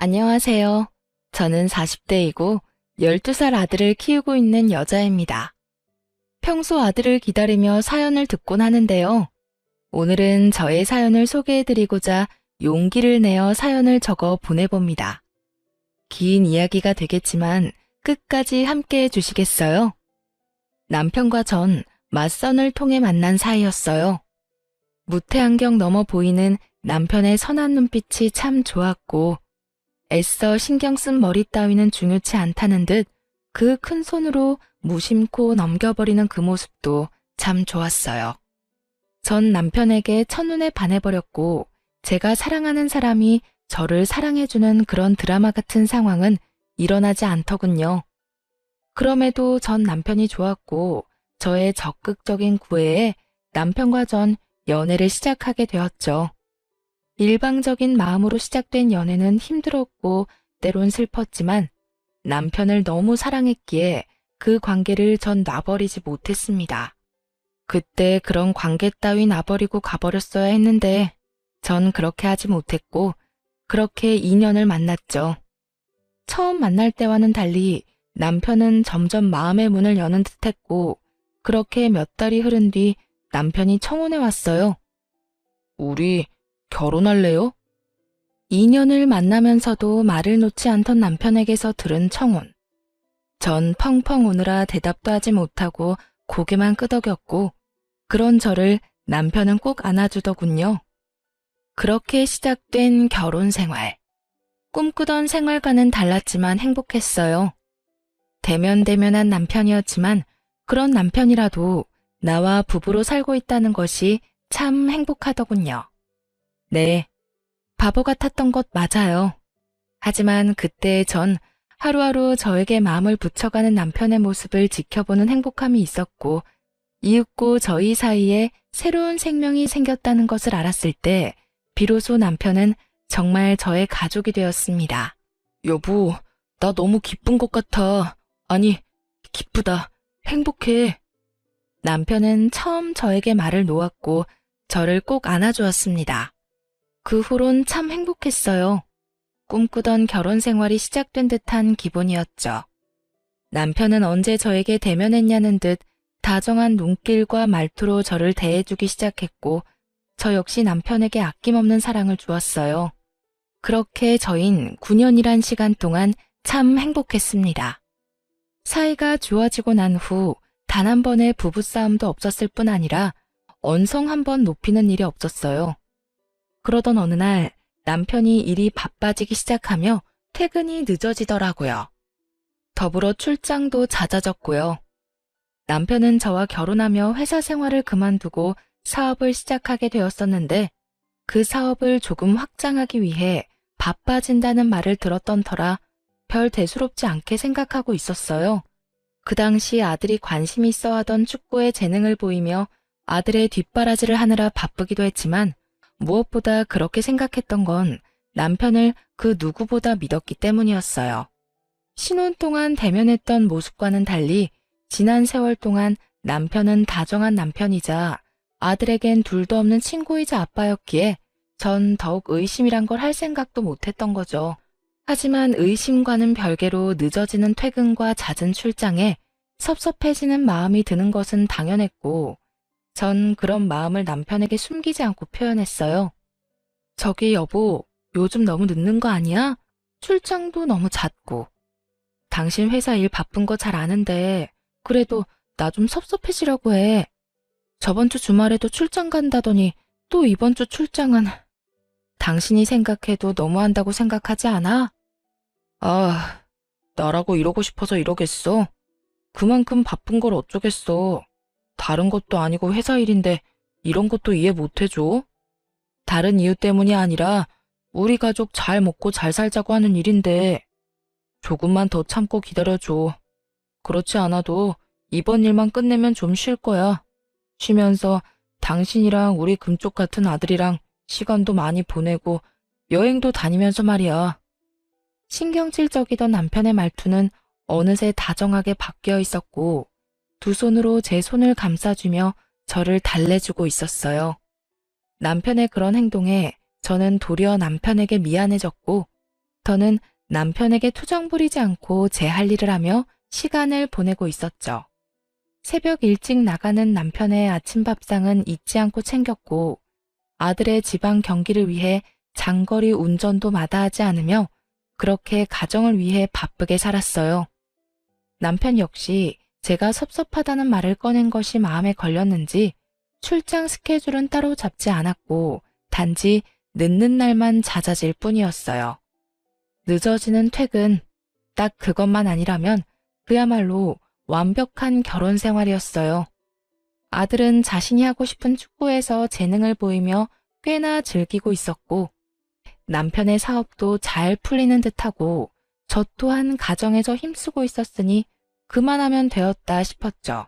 안녕하세요. 저는 40대이고 12살 아들을 키우고 있는 여자입니다. 평소 아들을 기다리며 사연을 듣곤 하는데요. 오늘은 저의 사연을 소개해드리고자 용기를 내어 사연을 적어 보내봅니다. 긴 이야기가 되겠지만 끝까지 함께 해주시겠어요? 남편과 전 맞선을 통해 만난 사이였어요. 무태안경 넘어 보이는 남편의 선한 눈빛이 참 좋았고 애써 신경 쓴 머리 따위는 중요치 않다는 듯 그 큰 손으로 무심코 넘겨버리는 그 모습도 참 좋았어요. 전 남편에게 첫눈에 반해버렸고 제가 사랑하는 사람이 저를 사랑해주는 그런 드라마 같은 상황은 일어나지 않더군요. 그럼에도 전 남편이 좋았고 저의 적극적인 구애에 남편과 전 연애를 시작하게 되었죠. 일방적인 마음으로 시작된 연애는 힘들었고 때론 슬펐지만 남편을 너무 사랑했기에 그 관계를 전 놔버리지 못했습니다. 그때 그런 관계 따위 놔버리고 가버렸어야 했는데 전 그렇게 하지 못했고 그렇게 2년을 만났죠. 처음 만날 때와는 달리 남편은 점점 마음의 문을 여는 듯했고 그렇게 몇 달이 흐른 뒤 남편이 청혼해 왔어요. 우리 결혼할래요? 2년을 만나면서도 말을 놓지 않던 남편에게서 들은 청혼. 전 펑펑 우느라 대답도 하지 못하고 고개만 끄덕였고 그런 저를 남편은 꼭 안아주더군요. 그렇게 시작된 결혼 생활. 꿈꾸던 생활과는 달랐지만 행복했어요. 대면대면한 남편이었지만 그런 남편이라도 나와 부부로 살고 있다는 것이 참 행복하더군요. 네, 바보 같았던 것 맞아요. 하지만 그때 전 하루하루 저에게 마음을 붙여가는 남편의 모습을 지켜보는 행복함이 있었고 이윽고 저희 사이에 새로운 생명이 생겼다는 것을 알았을 때 비로소 남편은 정말 저의 가족이 되었습니다. 여보, 나 너무 기쁜 것 같아. 아니, 기쁘다. 행복해. 남편은 처음 저에게 말을 놓았고 저를 꼭 안아주었습니다. 그 후론 참 행복했어요. 꿈꾸던 결혼 생활이 시작된 듯한 기분이었죠. 남편은 언제 저에게 대면했냐는 듯 다정한 눈길과 말투로 저를 대해주기 시작했고 저 역시 남편에게 아낌없는 사랑을 주었어요. 그렇게 저흰 9년이란 시간 동안 참 행복했습니다. 사이가 좋아지고 난 후 단 한 번의 부부싸움도 없었을 뿐 아니라 언성 한 번 높이는 일이 없었어요. 그러던 어느 날 남편이 일이 바빠지기 시작하며 퇴근이 늦어지더라고요. 더불어 출장도 잦아졌고요. 남편은 저와 결혼하며 회사 생활을 그만두고 사업을 시작하게 되었었는데 그 사업을 조금 확장하기 위해 바빠진다는 말을 들었던 터라 별 대수롭지 않게 생각하고 있었어요. 그 당시 아들이 관심 있어 하던 축구에 재능을 보이며 아들의 뒷바라지를 하느라 바쁘기도 했지만 무엇보다 그렇게 생각했던 건 남편을 그 누구보다 믿었기 때문이었어요. 신혼 동안 대면했던 모습과는 달리 지난 세월 동안 남편은 다정한 남편이자 아들에겐 둘도 없는 친구이자 아빠였기에 전 더욱 의심이란 걸 할 생각도 못했던 거죠. 하지만 의심과는 별개로 늦어지는 퇴근과 잦은 출장에 섭섭해지는 마음이 드는 것은 당연했고 전 그런 마음을 남편에게 숨기지 않고 표현했어요. 저기 여보, 요즘 너무 늦는 거 아니야? 출장도 너무 잦고. 당신 회사 일 바쁜 거 잘 아는데 그래도 나 좀 섭섭해지려고 해. 저번 주 주말에도 출장 간다더니 또 이번 주 출장은 당신이 생각해도 너무한다고 생각하지 않아? 아, 나라고 이러고 싶어서 이러겠어. 그만큼 바쁜 걸 어쩌겠어. 다른 것도 아니고 회사 일인데 이런 것도 이해 못 해줘? 다른 이유 때문이 아니라 우리 가족 잘 먹고 잘 살자고 하는 일인데 조금만 더 참고 기다려줘. 그렇지 않아도 이번 일만 끝내면 좀 쉴 거야. 쉬면서 당신이랑 우리 금쪽 같은 아들이랑 시간도 많이 보내고 여행도 다니면서 말이야. 신경질적이던 남편의 말투는 어느새 다정하게 바뀌어 있었고 두 손으로 제 손을 감싸주며 저를 달래주고 있었어요. 남편의 그런 행동에 저는 도리어 남편에게 미안해졌고 저는 남편에게 투정 부리지 않고 제 할 일을 하며 시간을 보내고 있었죠. 새벽 일찍 나가는 남편의 아침 밥상은 잊지 않고 챙겼고 아들의 지방 경기를 위해 장거리 운전도 마다하지 않으며 그렇게 가정을 위해 바쁘게 살았어요. 남편 역시 제가 섭섭하다는 말을 꺼낸 것이 마음에 걸렸는지 출장 스케줄은 따로 잡지 않았고 단지 늦는 날만 잦아질 뿐이었어요. 늦어지는 퇴근, 딱 그것만 아니라면 그야말로 완벽한 결혼 생활이었어요. 아들은 자신이 하고 싶은 축구에서 재능을 보이며 꽤나 즐기고 있었고 남편의 사업도 잘 풀리는 듯하고 저 또한 가정에서 힘쓰고 있었으니 그만하면 되었다 싶었죠.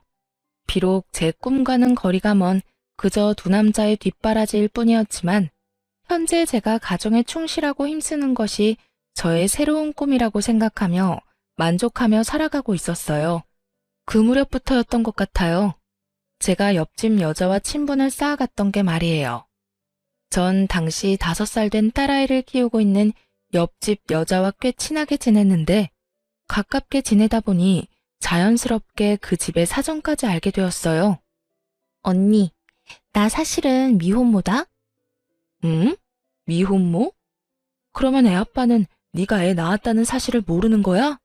비록 제 꿈과는 거리가 먼 그저 두 남자의 뒷바라지일 뿐이었지만 현재 제가 가정에 충실하고 힘쓰는 것이 저의 새로운 꿈이라고 생각하며 만족하며 살아가고 있었어요. 그 무렵부터였던 것 같아요. 제가 옆집 여자와 친분을 쌓아갔던 게 말이에요. 전 당시 5살 된 딸아이를 키우고 있는 옆집 여자와 꽤 친하게 지냈는데 가깝게 지내다 보니 자연스럽게 그 집의 사정까지 알게 되었어요. 언니, 나 사실은 미혼모다? 응? 미혼모? 그러면 애 아빠는 네가 애 낳았다는 사실을 모르는 거야?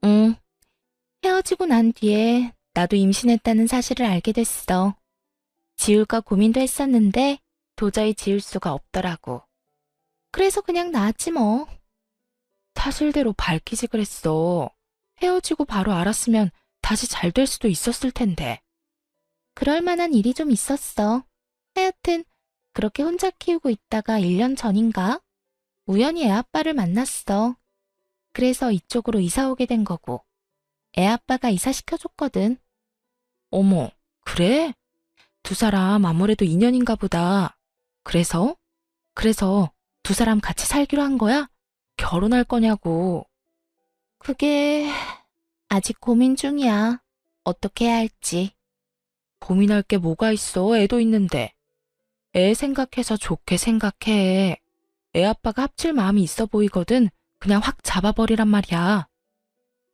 응. 헤어지고 난 뒤에 나도 임신했다는 사실을 알게 됐어. 지울까 고민도 했었는데 도저히 지울 수가 없더라고. 그래서 그냥 낳았지 뭐. 사실대로 밝히지 그랬어. 헤어지고 바로 알았으면 다시 잘 될 수도 있었을 텐데. 그럴 만한 일이 좀 있었어. 하여튼 그렇게 혼자 키우고 있다가 1년 전인가? 우연히 애 아빠를 만났어. 그래서 이쪽으로 이사 오게 된 거고. 애 아빠가 이사시켜줬거든. 어머, 그래? 두 사람 아무래도 인연인가 보다. 그래서 두 사람 같이 살기로 한 거야? 결혼할 거냐고. 그게 아직 고민 중이야. 어떻게 해야 할지. 고민할 게 뭐가 있어? 애도 있는데. 애 생각해서 좋게 생각해. 애 아빠가 합칠 마음이 있어 보이거든. 그냥 확 잡아버리란 말이야.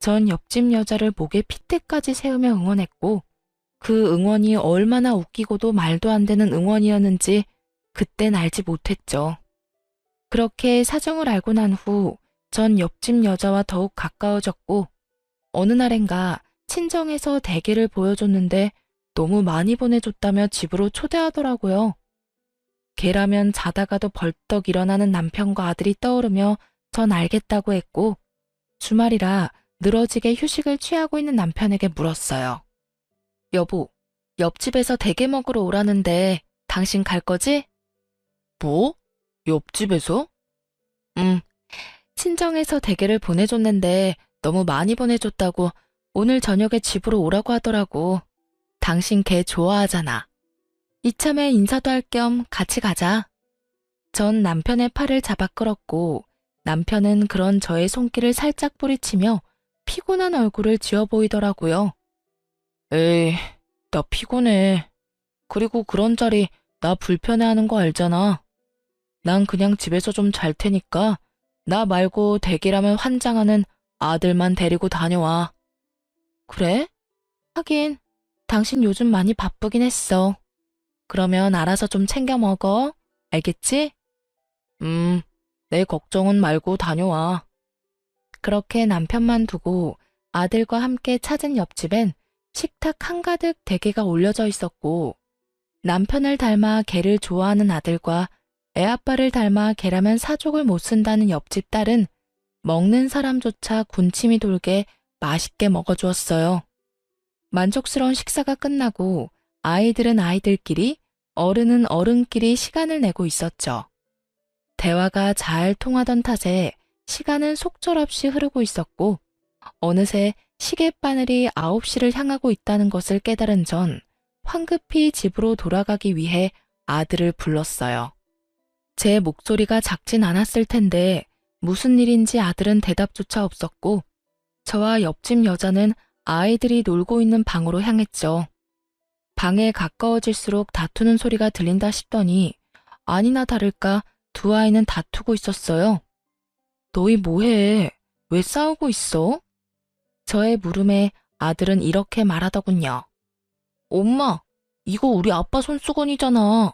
전 옆집 여자를 목에 핏대까지 세우며 응원했고 그 응원이 얼마나 웃기고도 말도 안 되는 응원이었는지 그땐 알지 못했죠. 그렇게 사정을 알고 난 후 전 옆집 여자와 더욱 가까워졌고 어느 날엔가 친정에서 대게를 보여줬는데 너무 많이 보내줬다며 집으로 초대하더라고요. 걔라면 자다가도 벌떡 일어나는 남편과 아들이 떠오르며 전 알겠다고 했고 주말이라 늘어지게 휴식을 취하고 있는 남편에게 물었어요. 여보, 옆집에서 대게 먹으러 오라는데 당신 갈 거지? 뭐? 옆집에서? 친정에서 대게를 보내줬는데 너무 많이 보내줬다고 오늘 저녁에 집으로 오라고 하더라고. 당신 걔 좋아하잖아. 이참에 인사도 할 겸 같이 가자. 전 남편의 팔을 잡아 끌었고 남편은 그런 저의 손길을 살짝 뿌리치며 피곤한 얼굴을 지어 보이더라고요. 에이, 나 피곤해. 그리고 그런 자리 나 불편해하는 거 알잖아. 난 그냥 집에서 좀 잘 테니까 나 말고 대기라면 환장하는 아들만 데리고 다녀와. 그래? 하긴 당신 요즘 많이 바쁘긴 했어. 그러면 알아서 좀 챙겨 먹어. 알겠지? 내 걱정은 말고 다녀와. 그렇게 남편만 두고 아들과 함께 찾은 옆집엔 식탁 한가득 대게가 올려져 있었고 남편을 닮아 개를 좋아하는 아들과 애아빠를 닮아 개라면 사족을 못 쓴다는 옆집 딸은 먹는 사람조차 군침이 돌게 맛있게 먹어주었어요. 만족스러운 식사가 끝나고 아이들은 아이들끼리, 어른은 어른끼리 시간을 내고 있었죠. 대화가 잘 통하던 탓에 시간은 속절없이 흐르고 있었고 어느새 시계바늘이 9시를 향하고 있다는 것을 깨달은 전 황급히 집으로 돌아가기 위해 아들을 불렀어요. 제 목소리가 작진 않았을 텐데 무슨 일인지 아들은 대답조차 없었고 저와 옆집 여자는 아이들이 놀고 있는 방으로 향했죠. 방에 가까워질수록 다투는 소리가 들린다 싶더니 아니나 다를까 두 아이는 다투고 있었어요. 너희 뭐해? 왜 싸우고 있어? 저의 물음에 아들은 이렇게 말하더군요. 엄마, 이거 우리 아빠 손수건이잖아.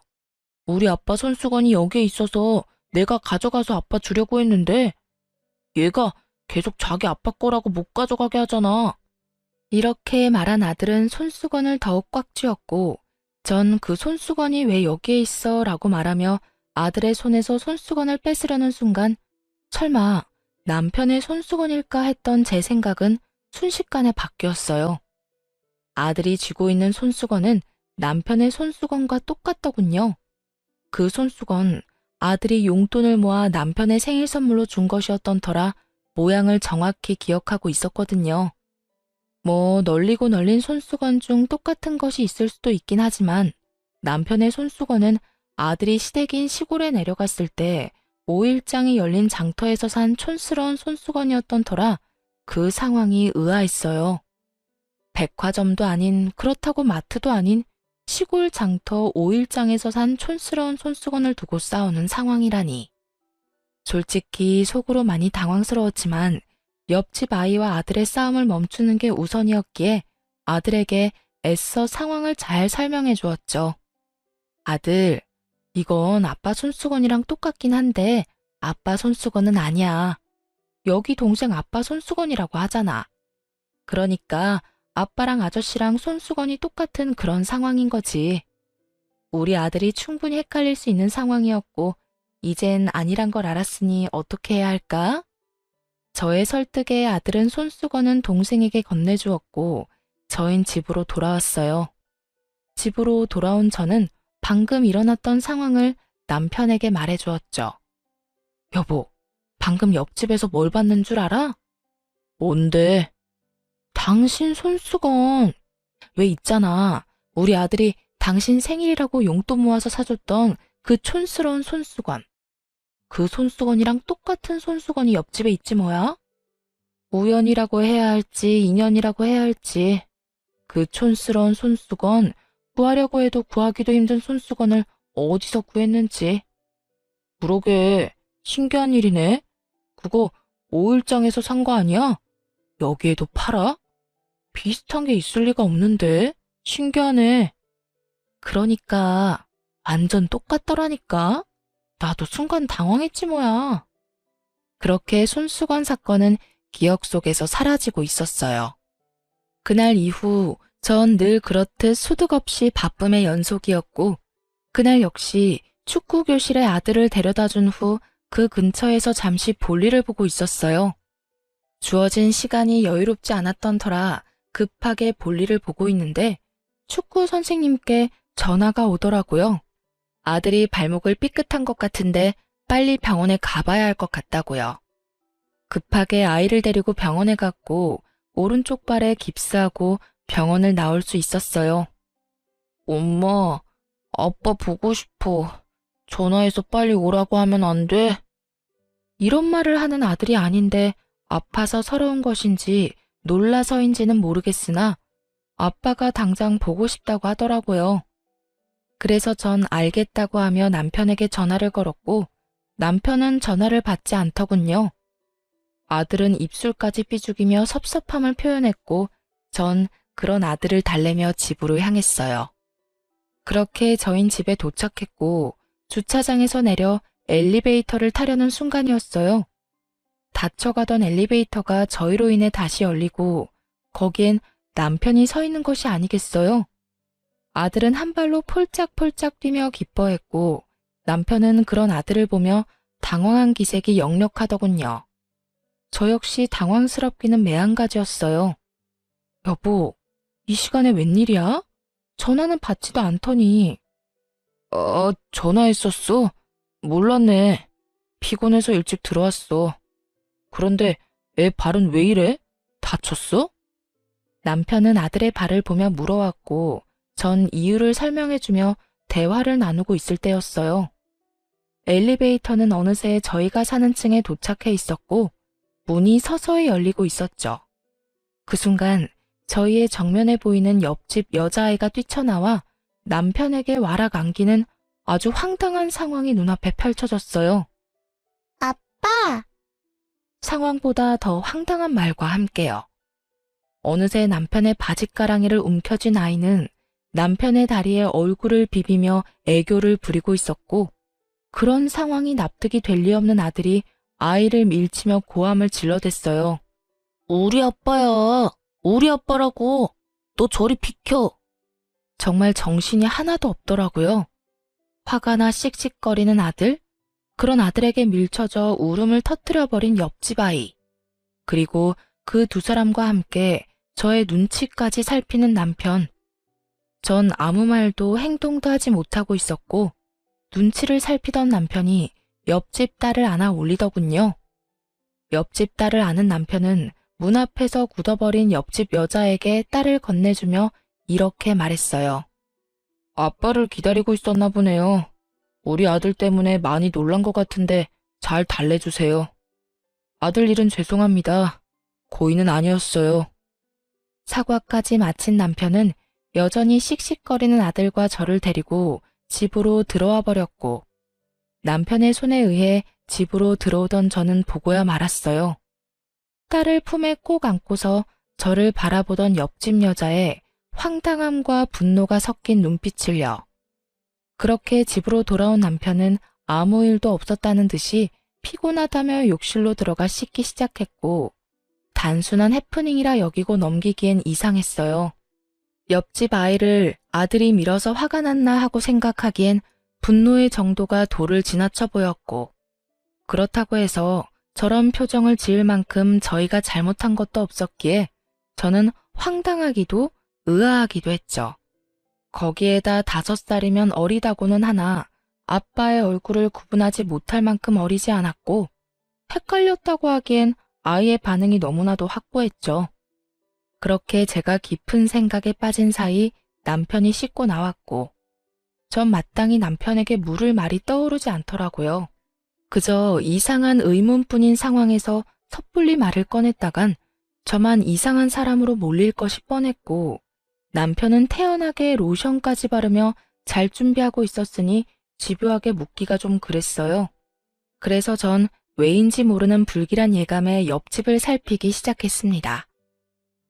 우리 아빠 손수건이 여기에 있어서 내가 가져가서 아빠 주려고 했는데 얘가 계속 자기 아빠 거라고 못 가져가게 하잖아. 이렇게 말한 아들은 손수건을 더욱 꽉 쥐었고 전 그 손수건이 왜 여기에 있어? 라고 말하며 아들의 손에서 손수건을 뺏으려는 순간 설마 남편의 손수건일까 했던 제 생각은 순식간에 바뀌었어요. 아들이 쥐고 있는 손수건은 남편의 손수건과 똑같더군요. 그 손수건, 아들이 용돈을 모아 남편의 생일 선물로 준 것이었던 터라 모양을 정확히 기억하고 있었거든요. 뭐 널리고 널린 손수건 중 똑같은 것이 있을 수도 있긴 하지만 남편의 손수건은 아들이 시댁인 시골에 내려갔을 때 오일장이 열린 장터에서 산 촌스러운 손수건이었던 터라 그 상황이 의아했어요. 백화점도 아닌 그렇다고 마트도 아닌 시골 장터 오일장에서 산 촌스러운 손수건을 두고 싸우는 상황이라니. 솔직히 속으로 많이 당황스러웠지만 옆집 아이와 아들의 싸움을 멈추는 게 우선이었기에 아들에게 애써 상황을 잘 설명해 주었죠. 아들, 이건 아빠 손수건이랑 똑같긴 한데 아빠 손수건은 아니야. 여기 동생 아빠 손수건이라고 하잖아. 그러니까 아빠랑 아저씨랑 손수건이 똑같은 그런 상황인 거지. 우리 아들이 충분히 헷갈릴 수 있는 상황이었고 이젠 아니란 걸 알았으니 어떻게 해야 할까? 저의 설득에 아들은 손수건은 동생에게 건네주었고 저흰 집으로 돌아왔어요. 집으로 돌아온 저는 방금 일어났던 상황을 남편에게 말해주었죠. 여보, 방금 옆집에서 뭘 봤는 줄 알아? 뭔데? 당신 손수건. 왜 있잖아. 우리 아들이 당신 생일이라고 용돈 모아서 사줬던 그 촌스러운 손수건. 그 손수건이랑 똑같은 손수건이 옆집에 있지 뭐야? 우연이라고 해야 할지 인연이라고 해야 할지 그 촌스러운 손수건 구하려고 해도 구하기도 힘든 손수건을 어디서 구했는지. 그러게 신기한 일이네. 그거 오일장에서 산 거 아니야? 여기에도 팔아? 비슷한 게 있을 리가 없는데. 신기하네. 그러니까 완전 똑같더라니까. 나도 순간 당황했지 뭐야. 그렇게 손수건 사건은 기억 속에서 사라지고 있었어요. 그날 이후 전 늘 그렇듯 소득 없이 바쁨의 연속이었고 그날 역시 축구 교실에 아들을 데려다 준 후 그 근처에서 잠시 볼일을 보고 있었어요. 주어진 시간이 여유롭지 않았던 터라 급하게 볼일을 보고 있는데 축구 선생님께 전화가 오더라고요. 아들이 발목을 삐끗한 것 같은데 빨리 병원에 가봐야 할 것 같다고요. 급하게 아이를 데리고 병원에 갔고 오른쪽 발에 깁스하고 병원을 나올 수 있었어요. 엄마, 아빠 보고 싶어. 전화해서 빨리 오라고 하면 안 돼? 이런 말을 하는 아들이 아닌데 아파서 서러운 것인지 놀라서인지는 모르겠으나 아빠가 당장 보고 싶다고 하더라고요. 그래서 전 알겠다고 하며 남편에게 전화를 걸었고 남편은 전화를 받지 않더군요. 아들은 입술까지 삐죽이며 섭섭함을 표현했고 전 그런 아들을 달래며 집으로 향했어요. 그렇게 저흰 집에 도착했고 주차장에서 내려 엘리베이터를 타려는 순간이었어요. 닫혀가던 엘리베이터가 저희로 인해 다시 열리고 거기엔 남편이 서 있는 것이 아니겠어요? 아들은 한 발로 폴짝폴짝 뛰며 기뻐했고 남편은 그런 아들을 보며 당황한 기색이 역력하더군요. 저 역시 당황스럽기는 매한가지였어요. 여보, 이 시간에 웬일이야? 전화는 받지도 않더니. 전화했었어? 몰랐네. 피곤해서 일찍 들어왔어. 그런데 애 발은 왜 이래? 다쳤어? 남편은 아들의 발을 보며 물어왔고 전 이유를 설명해주며 대화를 나누고 있을 때였어요. 엘리베이터는 어느새 저희가 사는 층에 도착해 있었고 문이 서서히 열리고 있었죠. 그 순간 저희의 정면에 보이는 옆집 여자아이가 뛰쳐나와 남편에게 와락 안기는 아주 황당한 상황이 눈앞에 펼쳐졌어요. 아빠, 상황보다 더 황당한 말과 함께요. 어느새 남편의 바짓가랑이를 움켜쥔 아이는 남편의 다리에 얼굴을 비비며 애교를 부리고 있었고, 그런 상황이 납득이 될 리 없는 아들이 아이를 밀치며 고함을 질러댔어요. 우리 아빠야. 우리 아빠라고. 너 저리 비켜. 정말 정신이 하나도 없더라고요. 화가 나 씩씩거리는 아들, 그런 아들에게 밀쳐져 울음을 터뜨려버린 옆집 아이, 그리고 그 두 사람과 함께 저의 눈치까지 살피는 남편. 전 아무 말도 행동도 하지 못하고 있었고, 눈치를 살피던 남편이 옆집 딸을 안아 올리더군요. 옆집 딸을 안은 남편은 문 앞에서 굳어버린 옆집 여자에게 딸을 건네주며 이렇게 말했어요. 아빠를 기다리고 있었나 보네요. 우리 아들 때문에 많이 놀란 것 같은데 잘 달래주세요. 아들 일은 죄송합니다. 고의는 아니었어요. 사과까지 마친 남편은 여전히 씩씩거리는 아들과 저를 데리고 집으로 들어와 버렸고, 남편의 손에 의해 집으로 들어오던 저는 보고야 말았어요. 딸을 품에 꼭 안고서 저를 바라보던 옆집 여자의 황당함과 분노가 섞인 눈빛을요. 그렇게 집으로 돌아온 남편은 아무 일도 없었다는 듯이 피곤하다며 욕실로 들어가 씻기 시작했고, 단순한 해프닝이라 여기고 넘기기엔 이상했어요. 옆집 아이를 아들이 밀어서 화가 났나 하고 생각하기엔 분노의 정도가 도를 지나쳐 보였고, 그렇다고 해서 저런 표정을 지을 만큼 저희가 잘못한 것도 없었기에 저는 황당하기도 의아하기도 했죠. 거기에다 5살이면 어리다고는 하나 아빠의 얼굴을 구분하지 못할 만큼 어리지 않았고, 헷갈렸다고 하기엔 아이의 반응이 너무나도 확고했죠. 그렇게 제가 깊은 생각에 빠진 사이 남편이 씻고 나왔고, 전 마땅히 남편에게 물을 말이 떠오르지 않더라고요. 그저 이상한 의문뿐인 상황에서 섣불리 말을 꺼냈다간 저만 이상한 사람으로 몰릴 것이 뻔했고, 남편은 태연하게 로션까지 바르며 잘 준비하고 있었으니 집요하게 묻기가 좀 그랬어요. 그래서 전 왜인지 모르는 불길한 예감에 옆집을 살피기 시작했습니다.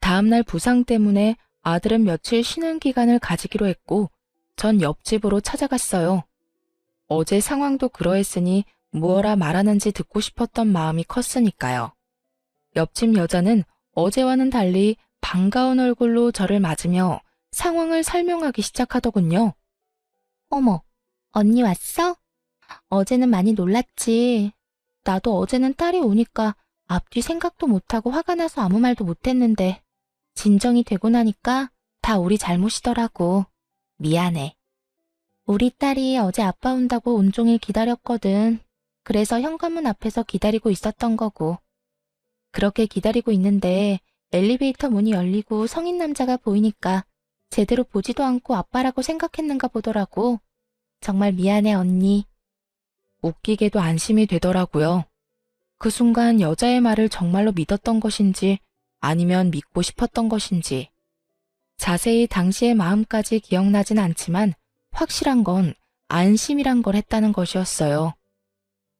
다음날 부상 때문에 아들은 며칠 쉬는 기간을 가지기로 했고, 전 옆집으로 찾아갔어요. 어제 상황도 그러했으니 무엇라 말하는지 듣고 싶었던 마음이 컸으니까요. 옆집 여자는 어제와는 달리 반가운 얼굴로 저를 맞으며 상황을 설명하기 시작하더군요. 어머, 언니 왔어? 어제는 많이 놀랐지. 나도 어제는 딸이 오니까 앞뒤 생각도 못하고 화가 나서 아무 말도 못했는데, 진정이 되고 나니까 다 우리 잘못이더라고. 미안해. 우리 딸이 어제 아빠 온다고 온종일 기다렸거든. 그래서 현관문 앞에서 기다리고 있었던 거고. 그렇게 기다리고 있는데 엘리베이터 문이 열리고 성인 남자가 보이니까 제대로 보지도 않고 아빠라고 생각했는가 보더라고. 정말 미안해, 언니. 웃기게도 안심이 되더라고요. 그 순간 여자의 말을 정말로 믿었던 것인지 아니면 믿고 싶었던 것인지. 자세히 당시의 마음까지 기억나진 않지만 확실한 건 안심이란 걸 했다는 것이었어요.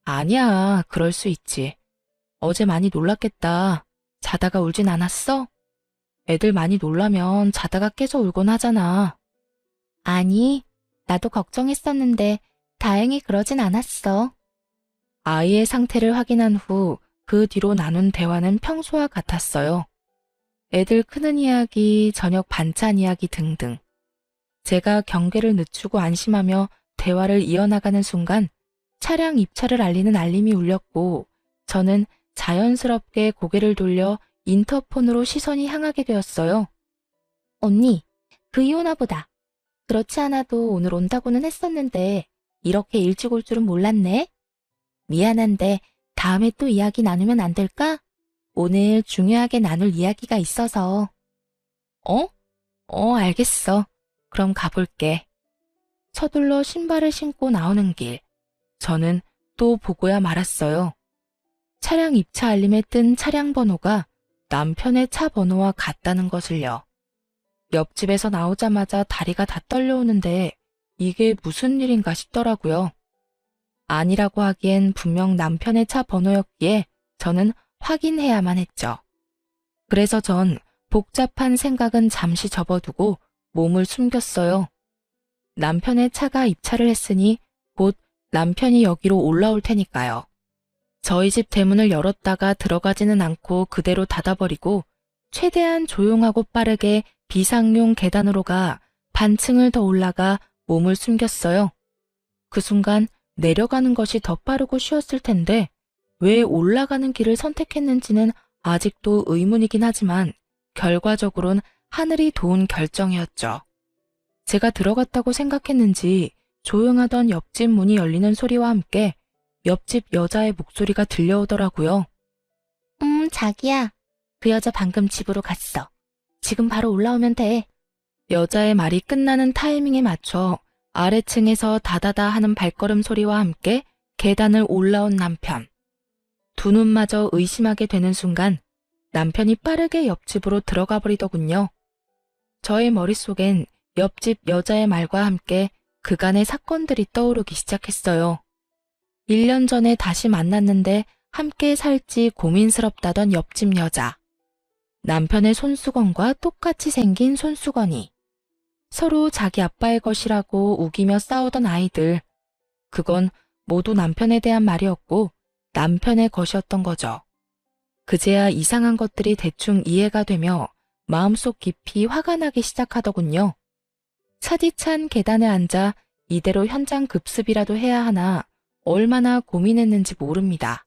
아니야, 그럴 수 있지. 어제 많이 놀랐겠다. 자다가 울진 않았어? 애들 많이 놀라면 자다가 깨서 울곤 하잖아. 아니, 나도 걱정했었는데 다행히 그러진 않았어. 아이의 상태를 확인한 후 그 뒤로 나눈 대화는 평소와 같았어요. 애들 크는 이야기, 저녁 반찬 이야기 등등. 제가 경계를 늦추고 안심하며 대화를 이어나가는 순간 차량 입차를 알리는 알림이 울렸고, 저는 자연스럽게 고개를 돌려 인터폰으로 시선이 향하게 되었어요. 언니, 그이 오나 보다. 그렇지 않아도 오늘 온다고는 했었는데 이렇게 일찍 올 줄은 몰랐네. 미안한데 다음에 또 이야기 나누면 안 될까? 오늘 중요하게 나눌 이야기가 있어서. 알겠어. 그럼 가볼게. 서둘러 신발을 신고 나오는 길. 저는 또 보고야 말았어요. 차량 입차 알림에 뜬 차량 번호가 남편의 차 번호와 같다는 것을요. 옆집에서 나오자마자 다리가 다 떨려오는데 이게 무슨 일인가 싶더라고요. 아니라고 하기엔 분명 남편의 차 번호였기에 저는 확인해야만 했죠. 그래서 전 복잡한 생각은 잠시 접어두고 몸을 숨겼어요. 남편의 차가 입차를 했으니 곧 남편이 여기로 올라올 테니까요. 저희 집 대문을 열었다가 들어가지는 않고 그대로 닫아버리고 최대한 조용하고 빠르게 비상용 계단으로 가 반층을 더 올라가 몸을 숨겼어요. 그 순간 내려가는 것이 더 빠르고 쉬웠을 텐데 왜 올라가는 길을 선택했는지는 아직도 의문이긴 하지만 결과적으론 하늘이 도운 결정이었죠. 제가 들어갔다고 생각했는지 조용하던 옆집 문이 열리는 소리와 함께 옆집 여자의 목소리가 들려오더라고요. 자기야. 그 여자 방금 집으로 갔어. 지금 바로 올라오면 돼. 여자의 말이 끝나는 타이밍에 맞춰 아래층에서 다다다 하는 발걸음 소리와 함께 계단을 올라온 남편. 두 눈마저 의심하게 되는 순간 남편이 빠르게 옆집으로 들어가 버리더군요. 저의 머릿속엔 옆집 여자의 말과 함께 그간의 사건들이 떠오르기 시작했어요. 1년 전에 다시 만났는데 함께 살지 고민스럽다던 옆집 여자. 남편의 손수건과 똑같이 생긴 손수건이. 서로 자기 아빠의 것이라고 우기며 싸우던 아이들. 그건 모두 남편에 대한 말이었고 남편의 것이었던 거죠. 그제야 이상한 것들이 대충 이해가 되며 마음속 깊이 화가 나기 시작하더군요. 차디찬 계단에 앉아 이대로 현장 급습이라도 해야 하나 얼마나 고민했는지 모릅니다.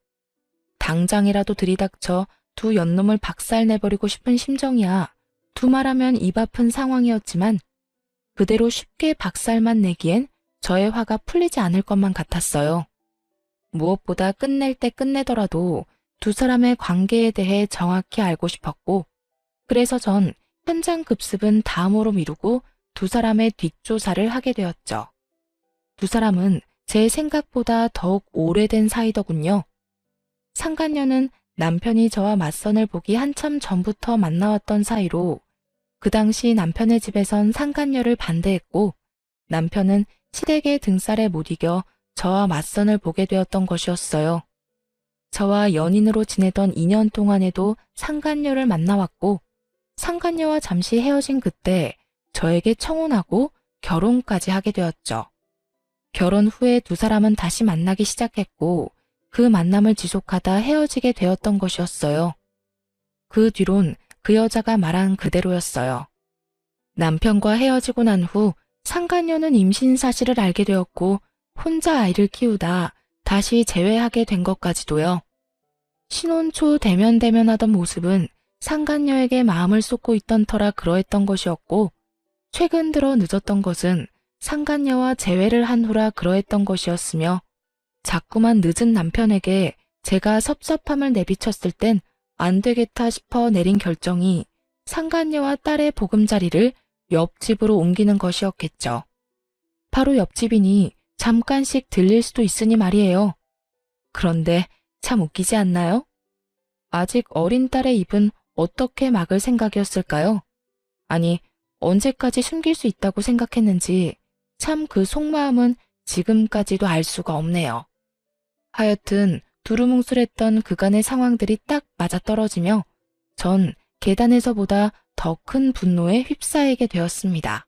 당장이라도 들이닥쳐 두 연놈을 박살내버리고 싶은 심정이야 두말하면 입 아픈 상황이었지만 그대로 쉽게 박살만 내기엔 저의 화가 풀리지 않을 것만 같았어요. 무엇보다 끝낼 때 끝내더라도 두 사람의 관계에 대해 정확히 알고 싶었고 그래서 전 현장 급습은 다음으로 미루고 두 사람의 뒷조사를 하게 되었죠. 두 사람은 제 생각보다 더욱 오래된 사이더군요. 상간녀는 남편이 저와 맞선을 보기 한참 전부터 만나왔던 사이로 그 당시 남편의 집에선 상간녀를 반대했고 남편은 시댁의 등살에 못 이겨 저와 맞선을 보게 되었던 것이었어요. 저와 연인으로 지내던 2년 동안에도 상간녀를 만나왔고 상간녀와 잠시 헤어진 그때 저에게 청혼하고 결혼까지 하게 되었죠. 결혼 후에 두 사람은 다시 만나기 시작했고 그 만남을 지속하다 헤어지게 되었던 것이었어요. 그 뒤론 그 여자가 말한 그대로였어요. 남편과 헤어지고 난 후 상간녀는 임신 사실을 알게 되었고 혼자 아이를 키우다 다시 재회하게 된 것까지도요. 신혼 초 대면대면하던 모습은 상간녀에게 마음을 쏟고 있던 터라 그러했던 것이었고 최근 들어 늦었던 것은 상간녀와 재회를 한 후라 그러했던 것이었으며 자꾸만 늦은 남편에게 제가 섭섭함을 내비쳤을 땐 안 되겠다 싶어 내린 결정이 상간녀와 딸의 보금자리를 옆집으로 옮기는 것이었겠죠. 바로 옆집이니 잠깐씩 들릴 수도 있으니 말이에요. 그런데 참 웃기지 않나요? 아직 어린 딸의 입은 어떻게 막을 생각이었을까요? 아니, 언제까지 숨길 수 있다고 생각했는지 참 그 속마음은 지금까지도 알 수가 없네요. 하여튼 두루뭉술했던 그간의 상황들이 딱 맞아떨어지며 전 계단에서보다 더 큰 분노에 휩싸이게 되었습니다.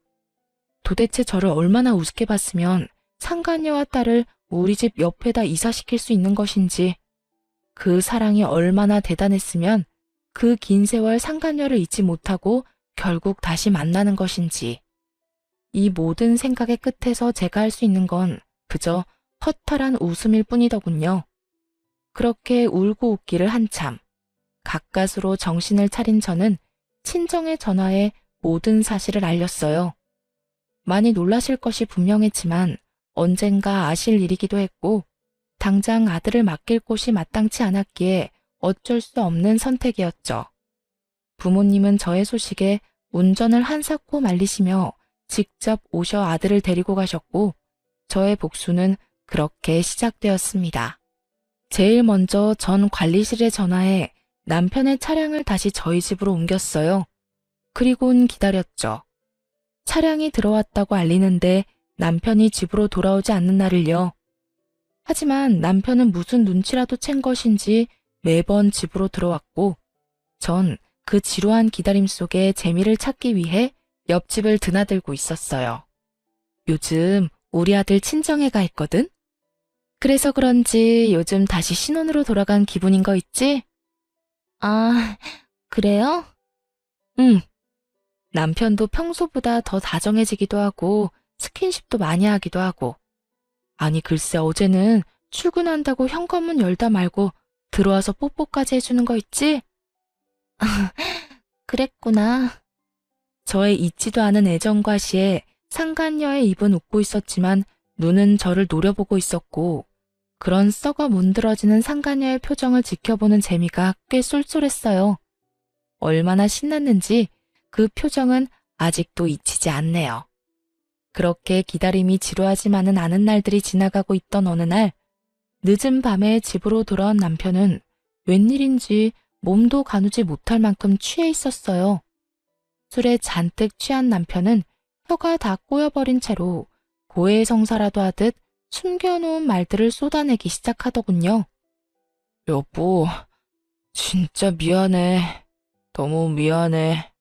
도대체 저를 얼마나 우습게 봤으면 상간녀와 딸을 우리 집 옆에다 이사시킬 수 있는 것인지, 그 사랑이 얼마나 대단했으면 그 긴 세월 상간녀를 잊지 못하고 결국 다시 만나는 것인지. 이 모든 생각의 끝에서 제가 할 수 있는 건 그저 허탈한 웃음일 뿐이더군요. 그렇게 울고 웃기를 한참. 가까스로 정신을 차린 저는 친정의 전화에 모든 사실을 알렸어요. 많이 놀라실 것이 분명했지만 언젠가 아실 일이기도 했고 당장 아들을 맡길 곳이 마땅치 않았기에 어쩔 수 없는 선택이었죠. 부모님은 저의 소식에 운전을 한사코 말리시며 직접 오셔 아들을 데리고 가셨고 저의 복수는 그렇게 시작되었습니다. 제일 먼저 전 관리실에 전화해 남편의 차량을 다시 저희 집으로 옮겼어요. 그리곤 기다렸죠. 차량이 들어왔다고 알리는데 남편이 집으로 돌아오지 않는 날을요. 하지만 남편은 무슨 눈치라도 챈 것인지 매번 집으로 들어왔고 전 그 지루한 기다림 속에 재미를 찾기 위해 옆집을 드나들고 있었어요. 요즘 우리 아들 친정에가 있거든? 그래서 그런지 요즘 다시 신혼으로 돌아간 기분인 거 있지? 아, 그래요? 응. 남편도 평소보다 더 다정해지기도 하고 스킨십도 많이 하기도 하고. 아니 글쎄 어제는 출근한다고 현관문 열다 말고 들어와서 뽀뽀까지 해주는 거 있지? 그랬구나. 저의 잊지도 않은 애정과 시에 상간녀의 입은 웃고 있었지만 눈은 저를 노려보고 있었고 그런 썩어 문드러지는 상간녀의 표정을 지켜보는 재미가 꽤 쏠쏠했어요. 얼마나 신났는지 그 표정은 아직도 잊히지 않네요. 그렇게 기다림이 지루하지만은 않은 날들이 지나가고 있던 어느 날 늦은 밤에 집으로 돌아온 남편은 웬일인지 몸도 가누지 못할 만큼 취해 있었어요. 술에 잔뜩 취한 남편은 혀가 다 꼬여버린 채로 고해성사라도 하듯 숨겨놓은 말들을 쏟아내기 시작하더군요. 여보, 진짜 미안해. 너무 미안해.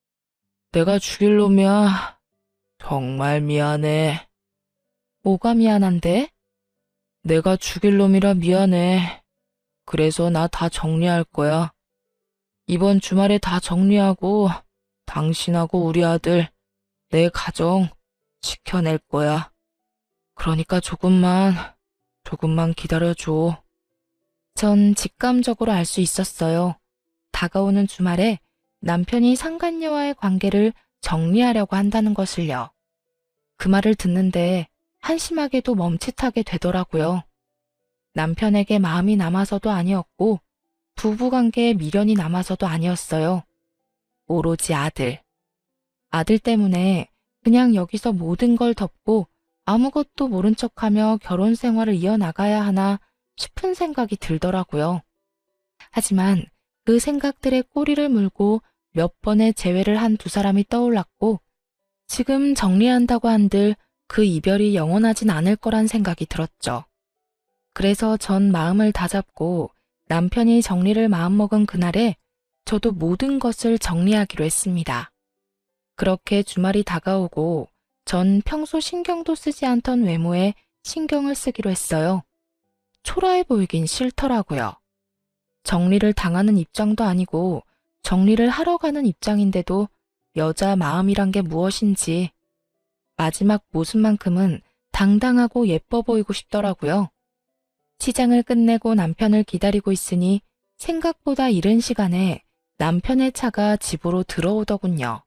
내가 죽일 놈이야. 정말 미안해. 뭐가 미안한데? 내가 죽일 놈이라 미안해. 그래서 나 다 정리할 거야. 이번 주말에 다 정리하고 당신하고 우리 아들, 내 가정 지켜낼 거야. 그러니까 조금만 기다려줘. 전 직감적으로 알 수 있었어요. 다가오는 주말에 남편이 상간녀와의 관계를 정리하려고 한다는 것을요. 그 말을 듣는데 한심하게도 멈칫하게 되더라고요. 남편에게 마음이 남아서도 아니었고 부부관계에 미련이 남아서도 아니었어요. 오로지 아들. 아들 때문에 그냥 여기서 모든 걸 덮고 아무것도 모른 척하며 결혼 생활을 이어나가야 하나 싶은 생각이 들더라고요. 하지만 그 생각들의 꼬리를 물고 몇 번의 재회를 한 두 사람이 떠올랐고 지금 정리한다고 한들 그 이별이 영원하진 않을 거란 생각이 들었죠. 그래서 전 마음을 다잡고 남편이 정리를 마음먹은 그날에 저도 모든 것을 정리하기로 했습니다. 그렇게 주말이 다가오고 전 평소 신경도 쓰지 않던 외모에 신경을 쓰기로 했어요. 초라해 보이긴 싫더라고요. 정리를 당하는 입장도 아니고 정리를 하러 가는 입장인데도 여자 마음이란 게 무엇인지 마지막 모습만큼은 당당하고 예뻐 보이고 싶더라고요. 시장을 끝내고 남편을 기다리고 있으니 생각보다 이른 시간에 남편의 차가 집으로 들어오더군요.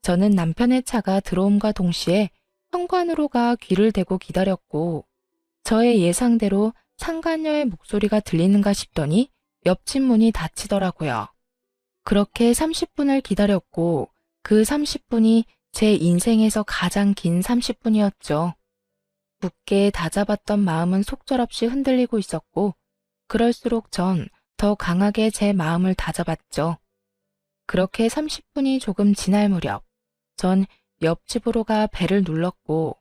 저는 남편의 차가 들어옴과 동시에 현관으로 가 귀를 대고 기다렸고 저의 예상대로 상간녀의 목소리가 들리는가 싶더니 옆집 문이 닫히더라고요. 그렇게 30분을 기다렸고 그 30분이 제 인생에서 가장 긴 30분이었죠. 굳게 다잡았던 마음은 속절없이 흔들리고 있었고 그럴수록 전 더 강하게 제 마음을 다잡았죠. 그렇게 30분이 조금 지날 무렵 전 옆집으로 가 벨을 눌렀고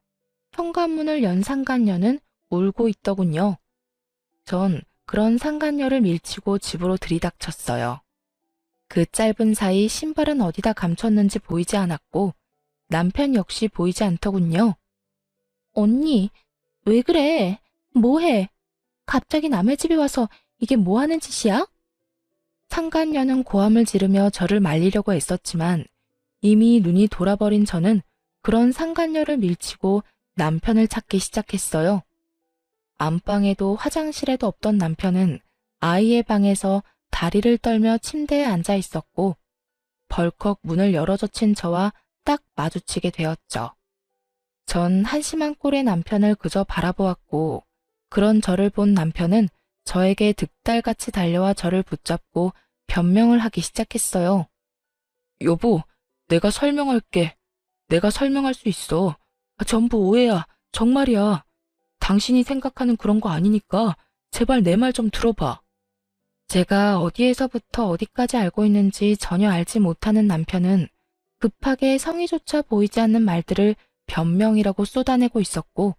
현관문을 연 상간녀는 울고 있더군요. 전 그런 상간녀를 밀치고 집으로 들이닥쳤어요. 그 짧은 사이 신발은 어디다 감췄는지 보이지 않았고 남편 역시 보이지 않더군요. 언니, 왜 그래? 뭐해? 갑자기 남의 집에 와서 이게 뭐 하는 짓이야? 상간녀는 고함을 지르며 저를 말리려고 애썼지만 이미 눈이 돌아버린 저는 그런 상간녀를 밀치고 남편을 찾기 시작했어요. 안방에도 화장실에도 없던 남편은 아이의 방에서 다리를 떨며 침대에 앉아 있었고 벌컥 문을 열어젖힌 저와 딱 마주치게 되었죠. 전 한심한 꼴의 남편을 그저 바라보았고 그런 저를 본 남편은 저에게 득달같이 달려와 저를 붙잡고 변명을 하기 시작했어요. 여보, 내가 설명할게. 내가 설명할 수 있어. 전부 오해야. 정말이야. 당신이 생각하는 그런 거 아니니까 제발 내 말 좀 들어봐. 제가 어디에서부터 어디까지 알고 있는지 전혀 알지 못하는 남편은 급하게 성의조차 보이지 않는 말들을 변명이라고 쏟아내고 있었고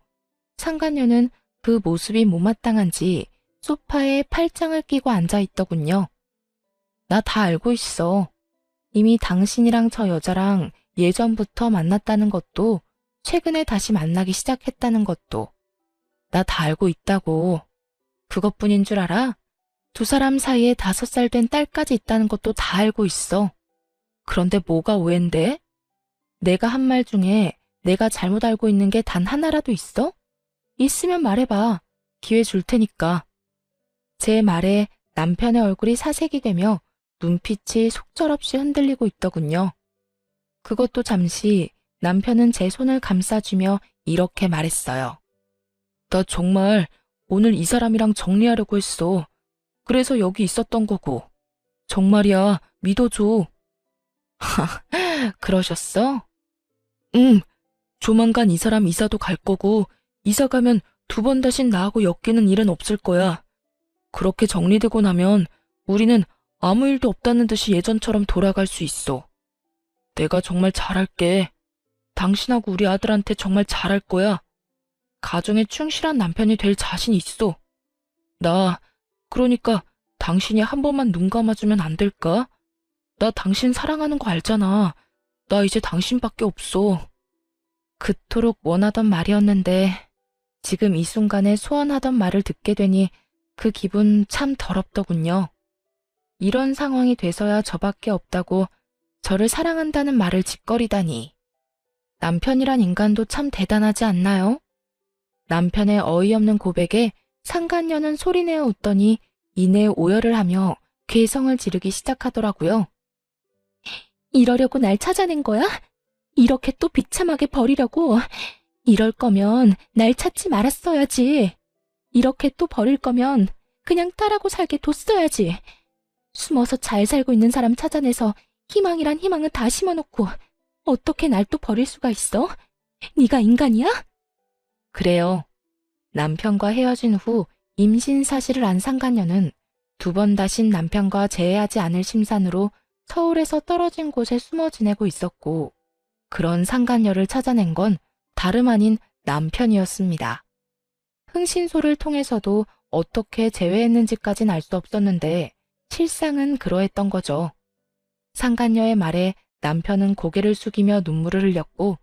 상간녀는 그 모습이 못마땅한지 소파에 팔짱을 끼고 앉아 있더군요. 나 다 알고 있어. 이미 당신이랑 저 여자랑 예전부터 만났다는 것도 최근에 다시 만나기 시작했다는 것도 나 다 알고 있다고. 그것뿐인 줄 알아? 두 사람 사이에 5살 된 딸까지 있다는 것도 다 알고 있어. 그런데 뭐가 오해인데? 내가 한 말 중에 내가 잘못 알고 있는 게 단 하나라도 있어? 있으면 말해봐. 기회 줄 테니까. 제 말에 남편의 얼굴이 사색이 되며 눈빛이 속절없이 흔들리고 있더군요. 그것도 잠시 남편은 제 손을 감싸주며 이렇게 말했어요. 나 정말 오늘 이 사람이랑 정리하려고 했어. 그래서 여기 있었던 거고. 정말이야, 믿어줘. 그러셨어? 응, 조만간 이 사람 이사도 갈 거고, 이사 가면 2번 다신 나하고 엮이는 일은 없을 거야. 그렇게 정리되고 나면 우리는 아무 일도 없다는 듯이 예전처럼 돌아갈 수 있어. 내가 정말 잘할게. 당신하고 우리 아들한테 정말 잘할 거야. 가정에 충실한 남편이 될 자신 있어. 그러니까 당신이 한 번만 눈 감아주면 안 될까? 나 당신 사랑하는 거 알잖아. 나 이제 당신밖에 없어. 그토록 원하던 말이었는데 지금 이 순간에 소원하던 말을 듣게 되니 그 기분 참 더럽더군요. 이런 상황이 돼서야 저밖에 없다고 저를 사랑한다는 말을 짓거리다니. 남편이란 인간도 참 대단하지 않나요? 남편의 어이없는 고백에 상간녀는 소리내어 웃더니 이내 오열을 하며 괴성을 지르기 시작하더라고요. 이러려고 날 찾아낸 거야? 이렇게 또 비참하게 버리려고? 이럴 거면 날 찾지 말았어야지. 이렇게 또 버릴 거면 그냥 딸하고 살게 뒀어야지. 숨어서 잘 살고 있는 사람 찾아내서 희망이란 희망은 다 심어놓고 어떻게 날 또 버릴 수가 있어? 네가 인간이야? 그래요. 남편과 헤어진 후 임신 사실을 안 상간녀는 2번 다신 남편과 재회하지 않을 심산으로 서울에서 떨어진 곳에 숨어 지내고 있었고, 그런 상간녀를 찾아낸 건 다름 아닌 남편이었습니다. 흥신소를 통해서도 어떻게 재회했는지까진 알 수 없었는데 실상은 그러했던 거죠. 상간녀의 말에 남편은 고개를 숙이며 눈물을 흘렸고,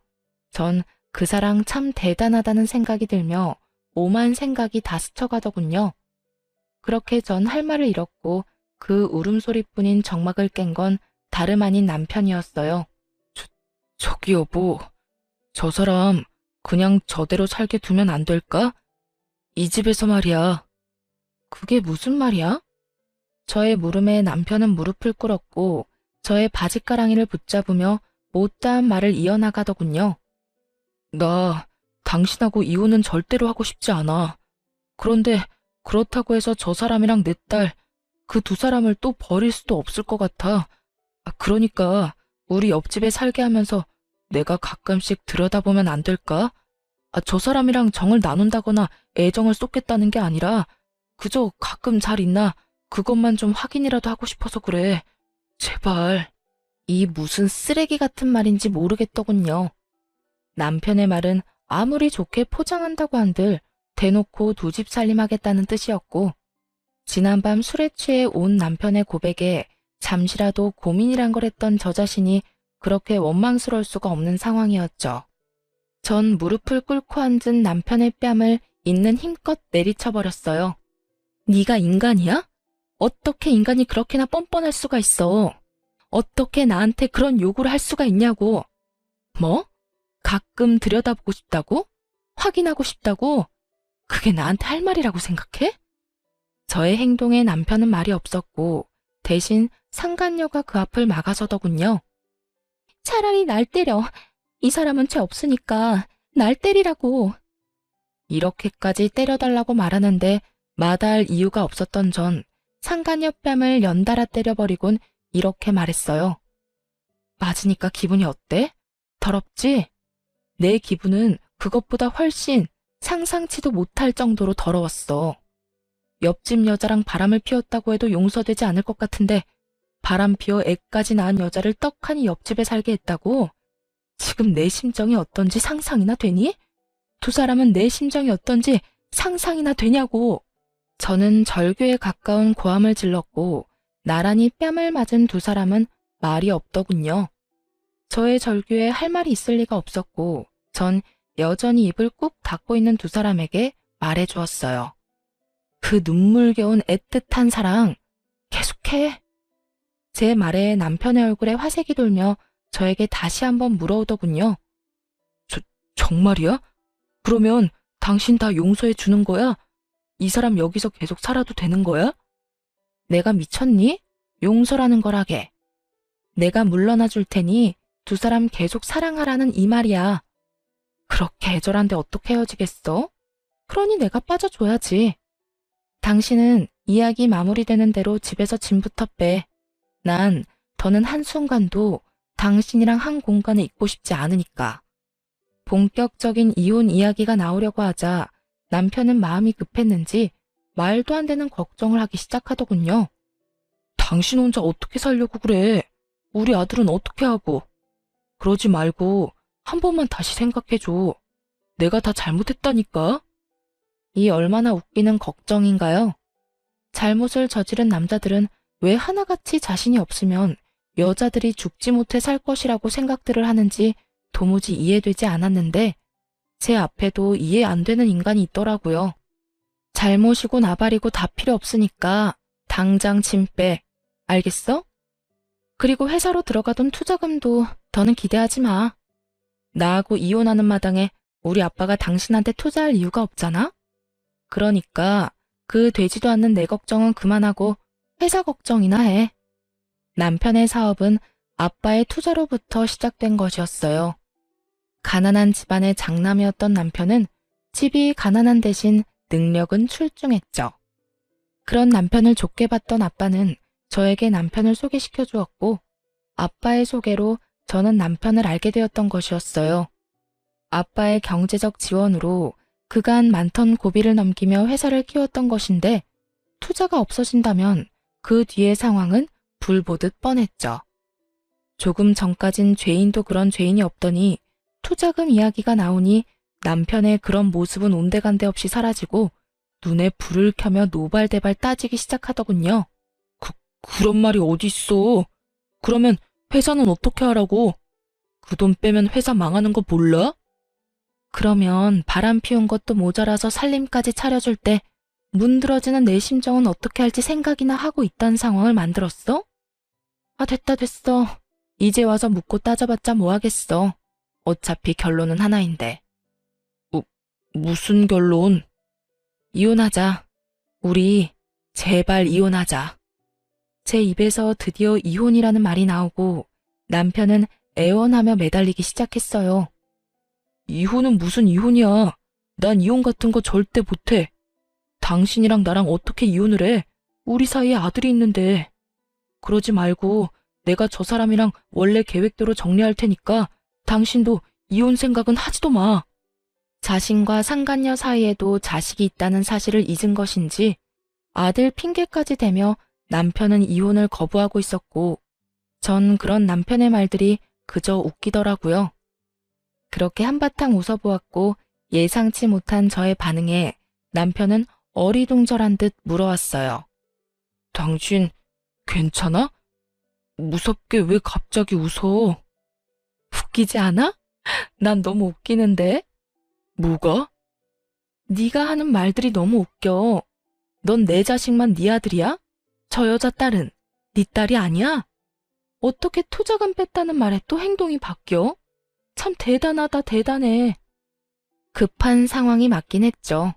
전 그 사랑 참 대단하다는 생각이 들며 오만 생각이 다 스쳐가더군요. 그렇게 전 할 말을 잃었고 그 울음소리뿐인 정막을 깬 건 다름 아닌 남편이었어요. 저기 여보, 저 사람 그냥 저대로 살게 두면 안 될까? 이 집에서 말이야. 그게 무슨 말이야? 저의 물음에 남편은 무릎을 꿇었고 저의 바지가랑이를 붙잡으며 못다한 말을 이어나가더군요. 나 당신하고 이혼은 절대로 하고 싶지 않아. 그런데 그렇다고 해서 저 사람이랑 내 딸, 그 2사람을 또 버릴 수도 없을 것 같아. 그러니까 우리 옆집에 살게 하면서 내가 가끔씩 들여다보면 안 될까? 저 사람이랑 정을 나눈다거나 애정을 쏟겠다는 게 아니라 그저 가끔 잘 있나 그것만 좀 확인이라도 하고 싶어서 그래. 제발. 이 무슨 쓰레기 같은 말인지 모르겠더군요. 남편의 말은 아무리 좋게 포장한다고 한들 대놓고 2집 살림하겠다는 뜻이었고, 지난밤 술에 취해 온 남편의 고백에 잠시라도 고민이란 걸 했던 저 자신이 그렇게 원망스러울 수가 없는 상황이었죠. 전 무릎을 꿇고 앉은 남편의 뺨을 있는 힘껏 내리쳐버렸어요. 네가 인간이야? 어떻게 인간이 그렇게나 뻔뻔할 수가 있어? 어떻게 나한테 그런 요구를 할 수가 있냐고. 뭐? 가끔 들여다보고 싶다고? 확인하고 싶다고? 그게 나한테 할 말이라고 생각해? 저의 행동에 남편은 말이 없었고 대신 상간녀가 그 앞을 막아서더군요. 차라리 날 때려. 이 사람은 죄 없으니까 날 때리라고. 이렇게까지 때려달라고 말하는데 마다할 이유가 없었던 전 상간녀 뺨을 연달아 때려버리곤 이렇게 말했어요. 맞으니까 기분이 어때? 더럽지? 내 기분은 그것보다 훨씬 상상치도 못할 정도로 더러웠어. 옆집 여자랑 바람을 피웠다고 해도 용서되지 않을 것 같은데 바람 피워 애까지 낳은 여자를 떡하니 옆집에 살게 했다고? 지금 내 심정이 어떤지 상상이나 되니? 2사람은 내 심정이 어떤지 상상이나 되냐고. 저는 절규에 가까운 고함을 질렀고 나란히 뺨을 맞은 두 사람은 말이 없더군요. 저의 절규에 할 말이 있을 리가 없었고 전 여전히 입을 꾹 닫고 있는 두 사람에게 말해 주었어요. 그 눈물겨운 애틋한 사랑 계속해. 제 말에 남편의 얼굴에 화색이 돌며 저에게 다시 한번 물어오더군요. 정말이야? 그러면 당신 다 용서해 주는 거야? 이 사람 여기서 계속 살아도 되는 거야? 내가 미쳤니? 용서라는 거라게. 내가 물러나 줄 테니 두 사람 계속 사랑하라는 이 말이야. 그렇게 애절한데 어떻게 헤어지겠어? 그러니 내가 빠져줘야지. 당신은 이야기 마무리되는 대로 집에서 짐부터 빼. 난 더는 한순간도 당신이랑 한 공간에 있고 싶지 않으니까. 본격적인 이혼 이야기가 나오려고 하자 남편은 마음이 급했는지 말도 안 되는 걱정을 하기 시작하더군요. 당신 혼자 어떻게 살려고 그래? 우리 아들은 어떻게 하고? 그러지 말고 한 번만 다시 생각해줘. 내가 다 잘못했다니까? 이 얼마나 웃기는 걱정인가요? 잘못을 저지른 남자들은 왜 하나같이 자신이 없으면 여자들이 죽지 못해 살 것이라고 생각들을 하는지 도무지 이해되지 않았는데 제 앞에도 이해 안 되는 인간이 있더라고요. 잘못이고 나발이고 다 필요 없으니까 당장 짐 빼. 알겠어? 그리고 회사로 들어가던 투자금도 더는 기대하지 마. 나하고 이혼하는 마당에 우리 아빠가 당신한테 투자할 이유가 없잖아? 그러니까 그 되지도 않는 내 걱정은 그만하고 회사 걱정이나 해. 남편의 사업은 아빠의 투자로부터 시작된 것이었어요. 가난한 집안의 장남이었던 남편은 집이 가난한 대신 능력은 출중했죠. 그런 남편을 좋게 봤던 아빠는 저에게 남편을 소개시켜 주었고 아빠의 소개로 저는 남편을 알게 되었던 것이었어요. 아빠의 경제적 지원으로 그간 많던 고비를 넘기며 회사를 키웠던 것인데 투자가 없어진다면 그 뒤의 상황은 불 보듯 뻔했죠. 조금 전까진 죄인도 그런 죄인이 없더니 투자금 이야기가 나오니 남편의 그런 모습은 온데간데 없이 사라지고 눈에 불을 켜며 노발대발 따지기 시작하더군요. 그런 말이 어딨어. 그러면 회사는 어떻게 하라고? 그 돈 빼면 회사 망하는 거 몰라? 그러면 바람 피운 것도 모자라서 살림까지 차려줄 때 문드러지는 내 심정은 어떻게 할지 생각이나 하고 있다는 상황을 만들었어? 아, 됐어. 이제 와서 묻고 따져봤자 뭐 하겠어. 어차피 결론은 하나인데. 무슨 결론? 이혼하자. 우리 제발 이혼하자. 제 입에서 드디어 이혼이라는 말이 나오고 남편은 애원하며 매달리기 시작했어요. 이혼은 무슨 이혼이야. 난 이혼 같은 거 절대 못해. 당신이랑 나랑 어떻게 이혼을 해? 우리 사이에 아들이 있는데. 그러지 말고 내가 저 사람이랑 원래 계획대로 정리할 테니까 당신도 이혼 생각은 하지도 마. 자신과 상간녀 사이에도 자식이 있다는 사실을 잊은 것인지 아들 핑계까지 대며 남편은 이혼을 거부하고 있었고 전 그런 남편의 말들이 그저 웃기더라고요. 그렇게 한바탕 웃어보았고 예상치 못한 저의 반응에 남편은 어리둥절한 듯 물어왔어요. 당신 괜찮아? 무섭게 왜 갑자기 웃어? 웃기지 않아? 난 너무 웃기는데. 뭐가? 네가 하는 말들이 너무 웃겨. 넌 내 자식만 네 아들이야? 저 여자 딸은 네 딸이 아니야? 어떻게 투자금 뺐다는 말에 또 행동이 바뀌어? 참 대단하다, 대단해. 급한 상황이 맞긴 했죠.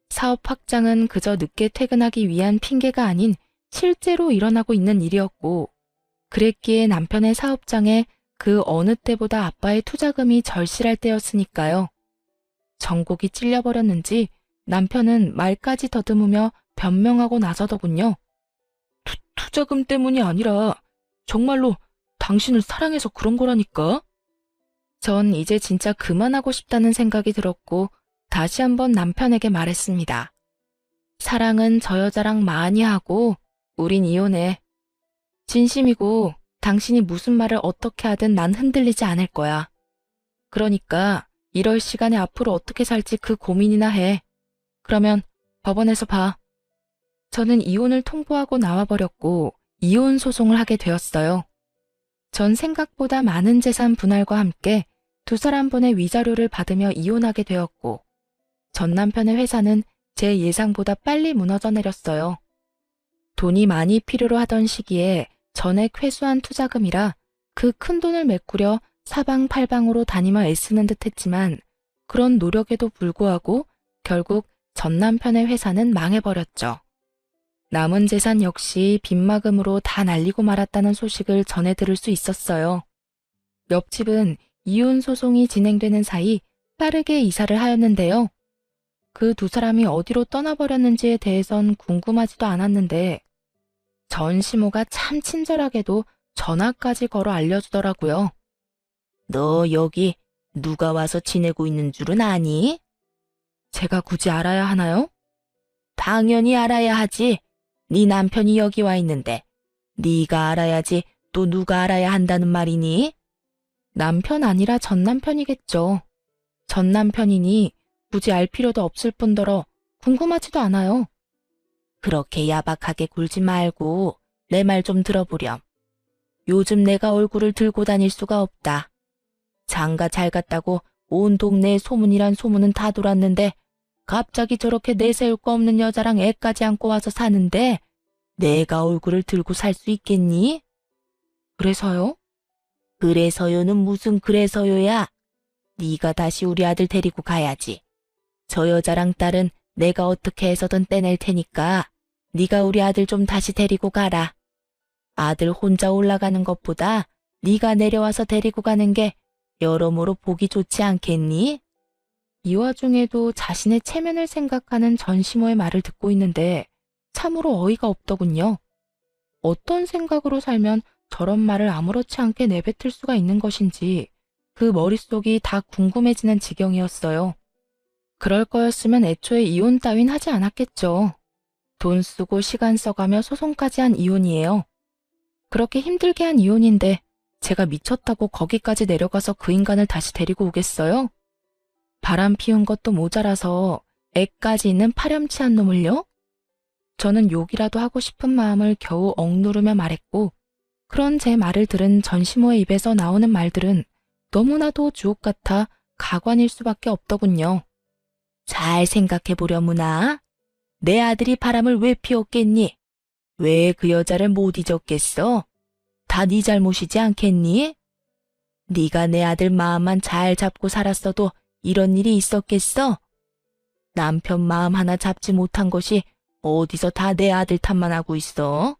사업 확장은 그저 늦게 퇴근하기 위한 핑계가 아닌 실제로 일어나고 있는 일이었고 그랬기에 남편의 사업장에 그 어느 때보다 아빠의 투자금이 절실할 때였으니까요. 전곡이 찔려버렸는지 남편은 말까지 더듬으며 변명하고 나서더군요. 투자금 때문이 아니라 정말로 당신을 사랑해서 그런 거라니까. 전 이제 진짜 그만하고 싶다는 생각이 들었고 다시 한번 남편에게 말했습니다. 사랑은 저 여자랑 많이 하고 우린 이혼해. 진심이고 당신이 무슨 말을 어떻게 하든 난 흔들리지 않을 거야. 그러니까 이럴 시간에 앞으로 어떻게 살지 그 고민이나 해. 그러면 법원에서 봐. 저는 이혼을 통보하고 나와버렸고 이혼 소송을 하게 되었어요. 전 생각보다 많은 재산 분할과 함께 두 사람분의 위자료를 받으며 이혼하게 되었고 전 남편의 회사는 제 예상보다 빨리 무너져 내렸어요. 돈이 많이 필요로 하던 시기에 전액 회수한 투자금이라 그 큰 돈을 메꾸려 사방팔방으로 다니며 애쓰는 듯 했지만 그런 노력에도 불구하고 결국 전 남편의 회사는 망해버렸죠. 남은 재산 역시 빚마금으로 다 날리고 말았다는 소식을 전해 들을 수 있었어요. 옆집은 이혼 소송이 진행되는 사이 빠르게 이사를 하였는데요. 그 두 사람이 어디로 떠나버렸는지에 대해선 궁금하지도 않았는데 전시모가 참 친절하게도 전화까지 걸어 알려주더라고요. 너 여기 누가 와서 지내고 있는 줄은 아니? 제가 굳이 알아야 하나요? 당연히 알아야 하지. 네 남편이 여기 와 있는데 네가 알아야지 또 누가 알아야 한다는 말이니? 남편 아니라 전 남편이겠죠. 전 남편이니 굳이 알 필요도 없을 뿐더러 궁금하지도 않아요. 그렇게 야박하게 굴지 말고 내 말 좀 들어보렴. 요즘 내가 얼굴을 들고 다닐 수가 없다. 장가 잘 갔다고 온 동네에 소문이란 소문은 다 돌았는데 갑자기 저렇게 내세울 거 없는 여자랑 애까지 안고 와서 사는데 내가 얼굴을 들고 살 수 있겠니? 그래서요? 그래서요는 무슨 그래서요야. 네가 다시 우리 아들 데리고 가야지. 저 여자랑 딸은 내가 어떻게 해서든 떼낼 테니까 네가 우리 아들 좀 다시 데리고 가라. 아들 혼자 올라가는 것보다 네가 내려와서 데리고 가는 게 여러모로 보기 좋지 않겠니? 이 와중에도 자신의 체면을 생각하는 전시모의 말을 듣고 있는데 참으로 어이가 없더군요. 어떤 생각으로 살면 저런 말을 아무렇지 않게 내뱉을 수가 있는 것인지 그 머릿속이 다 궁금해지는 지경이었어요. 그럴 거였으면 애초에 이혼 따윈 하지 않았겠죠. 돈 쓰고 시간 써가며 소송까지 한 이혼이에요. 그렇게 힘들게 한 이혼인데 제가 미쳤다고 거기까지 내려가서 그 인간을 다시 데리고 오겠어요? 바람 피운 것도 모자라서 애까지 있는 파렴치한 놈을요? 저는 욕이라도 하고 싶은 마음을 겨우 억누르며 말했고 그런 제 말을 들은 전시모의 입에서 나오는 말들은 너무나도 주옥 같아 가관일 수밖에 없더군요. 잘 생각해보려무나. 내 아들이 바람을 왜 피웠겠니? 왜 그 여자를 못 잊었겠어? 다 네 잘못이지 않겠니? 네가 내 아들 마음만 잘 잡고 살았어도 이런 일이 있었겠어? 남편 마음 하나 잡지 못한 것이 어디서 다 내 아들 탓만 하고 있어?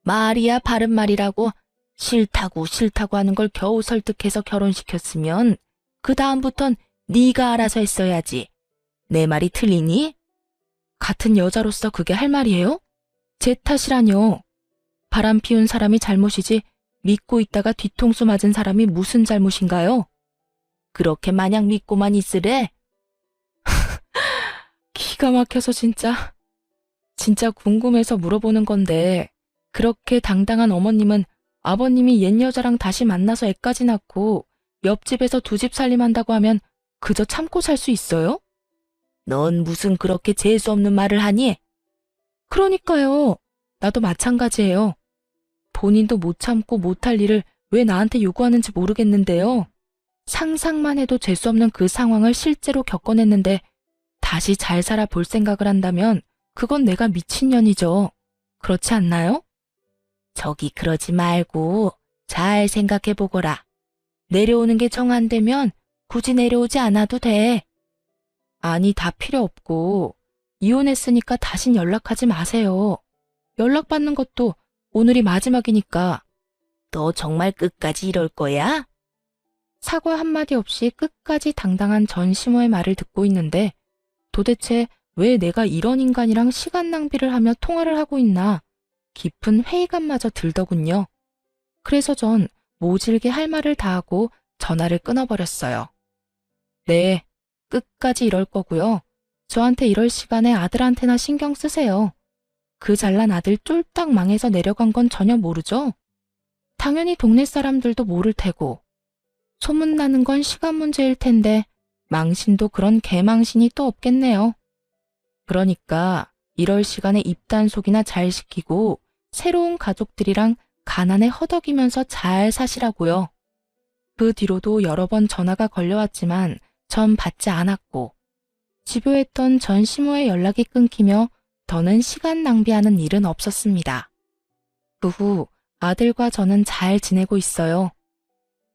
말이야 바른 말이라고 싫다고 하는 걸 겨우 설득해서 결혼시켰으면 그 다음부턴 네가 알아서 했어야지. 내 말이 틀리니? 같은 여자로서 그게 할 말이에요? 제 탓이라뇨. 바람 피운 사람이 잘못이지 믿고 있다가 뒤통수 맞은 사람이 무슨 잘못인가요? 그렇게 마냥 믿고만 있으래? 기가 막혀서 진짜 궁금해서 물어보는 건데 그렇게 당당한 어머님은 아버님이 옛 여자랑 다시 만나서 애까지 낳고 옆집에서 두 집 살림한다고 하면 그저 참고 살 수 있어요? 넌 무슨 그렇게 재수없는 말을 하니? 그러니까요. 나도 마찬가지예요. 본인도 못 참고 못할 일을 왜 나한테 요구하는지 모르겠는데요. 상상만 해도 재수없는 그 상황을 실제로 겪어냈는데 다시 잘 살아 볼 생각을 한다면 그건 내가 미친년이죠. 그렇지 않나요? 저기 그러지 말고 잘 생각해보거라. 내려오는 게 정 안 되면 굳이 내려오지 않아도 돼. 아니 다 필요 없고 이혼했으니까 다신 연락하지 마세요. 연락받는 것도 오늘이 마지막이니까. 너 정말 끝까지 이럴 거야? 사과 한마디 없이 끝까지 당당한 전시모의 말을 듣고 있는데 도대체 왜 내가 이런 인간이랑 시간 낭비를 하며 통화를 하고 있나 깊은 회의감마저 들더군요. 그래서 전 모질게 할 말을 다 하고 전화를 끊어버렸어요. 네, 끝까지 이럴 거고요. 저한테 이럴 시간에 아들한테나 신경 쓰세요. 그 잘난 아들 쫄딱 망해서 내려간 건 전혀 모르죠? 당연히 동네 사람들도 모를 테고. 소문나는 건 시간 문제일 텐데 망신도 그런 개망신이 또 없겠네요. 그러니까 이럴 시간에 입단속이나 잘 시키고 새로운 가족들이랑 가난에 허덕이면서 잘 사시라고요. 그 뒤로도 여러 번 전화가 걸려왔지만 전 받지 않았고 집요했던 전 시모의 연락이 끊기며 더는 시간 낭비하는 일은 없었습니다. 그 후 아들과 저는 잘 지내고 있어요.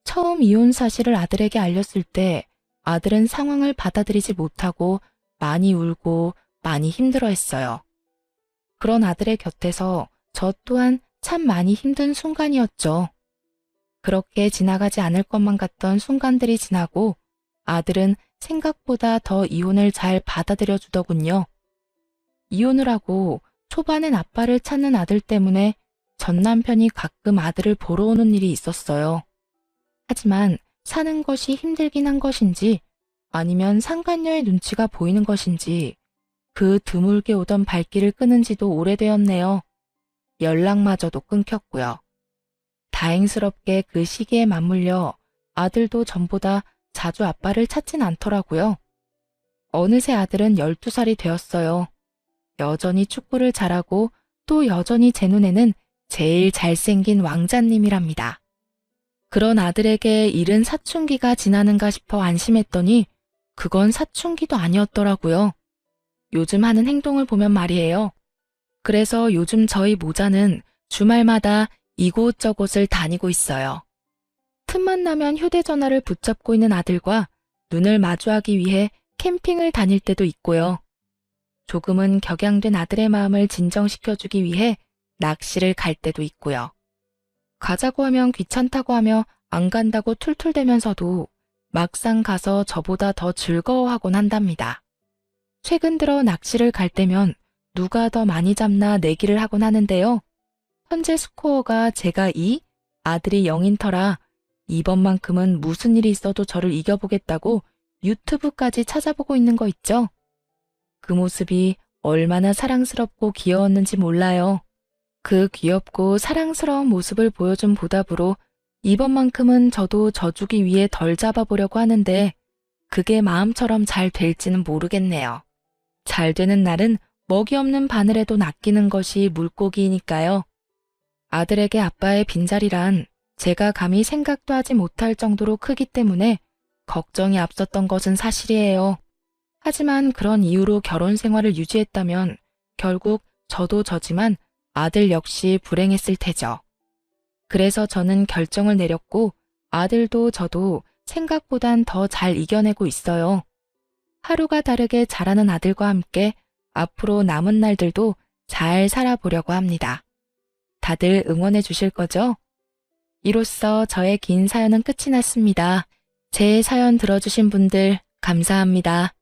처음 이혼 사실을 아들에게 알렸을 때 아들은 상황을 받아들이지 못하고 많이 울고 많이 힘들어했어요. 그런 아들의 곁에서 저 또한 참 많이 힘든 순간이었죠. 그렇게 지나가지 않을 것만 같던 순간들이 지나고 아들은 생각보다 더 이혼을 잘 받아들여 주더군요. 이혼을 하고 초반엔 아빠를 찾는 아들 때문에 전 남편이 가끔 아들을 보러 오는 일이 있었어요. 하지만 사는 것이 힘들긴 한 것인지 아니면 상간녀의 눈치가 보이는 것인지 그 드물게 오던 발길을 끊은 지도 오래되었네요. 연락마저도 끊겼고요. 다행스럽게 그 시기에 맞물려 아들도 전보다 자주 아빠를 찾진 않더라고요. 어느새 아들은 12살이 되었어요. 여전히 축구를 잘하고 또 여전히 제 눈에는 제일 잘생긴 왕자님이랍니다. 그런 아들에게 이른 사춘기가 지나는가 싶어 안심했더니 그건 사춘기도 아니었더라고요. 요즘 하는 행동을 보면 말이에요. 그래서 요즘 저희 모자는 주말마다 이곳저곳을 다니고 있어요. 틈만 나면 휴대전화를 붙잡고 있는 아들과 눈을 마주하기 위해 캠핑을 다닐 때도 있고요. 조금은 격양된 아들의 마음을 진정시켜주기 위해 낚시를 갈 때도 있고요. 가자고 하면 귀찮다고 하며 안 간다고 툴툴대면서도 막상 가서 저보다 더 즐거워하곤 한답니다. 최근 들어 낚시를 갈 때면 누가 더 많이 잡나 내기를 하곤 하는데요. 현재 스코어가 제가 2, 아들이 0인 터라 이번만큼은 무슨 일이 있어도 저를 이겨보겠다고 유튜브까지 찾아보고 있는 거 있죠? 그 모습이 얼마나 사랑스럽고 귀여웠는지 몰라요. 그 귀엽고 사랑스러운 모습을 보여준 보답으로 이번만큼은 저도 져주기 위해 덜 잡아보려고 하는데 그게 마음처럼 잘 될지는 모르겠네요. 잘 되는 날은 먹이 없는 바늘에도 낚이는 것이 물고기이니까요. 아들에게 아빠의 빈자리란 제가 감히 생각도 하지 못할 정도로 크기 때문에 걱정이 앞섰던 것은 사실이에요. 하지만 그런 이유로 결혼 생활을 유지했다면 결국 저도 저지만 아들 역시 불행했을 테죠. 그래서 저는 결정을 내렸고 아들도 저도 생각보단 더 잘 이겨내고 있어요. 하루가 다르게 자라는 아들과 함께 앞으로 남은 날들도 잘 살아보려고 합니다. 다들 응원해 주실 거죠? 이로써 저의 긴 사연은 끝이 났습니다. 제 사연 들어주신 분들 감사합니다.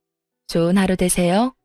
좋은 하루 되세요.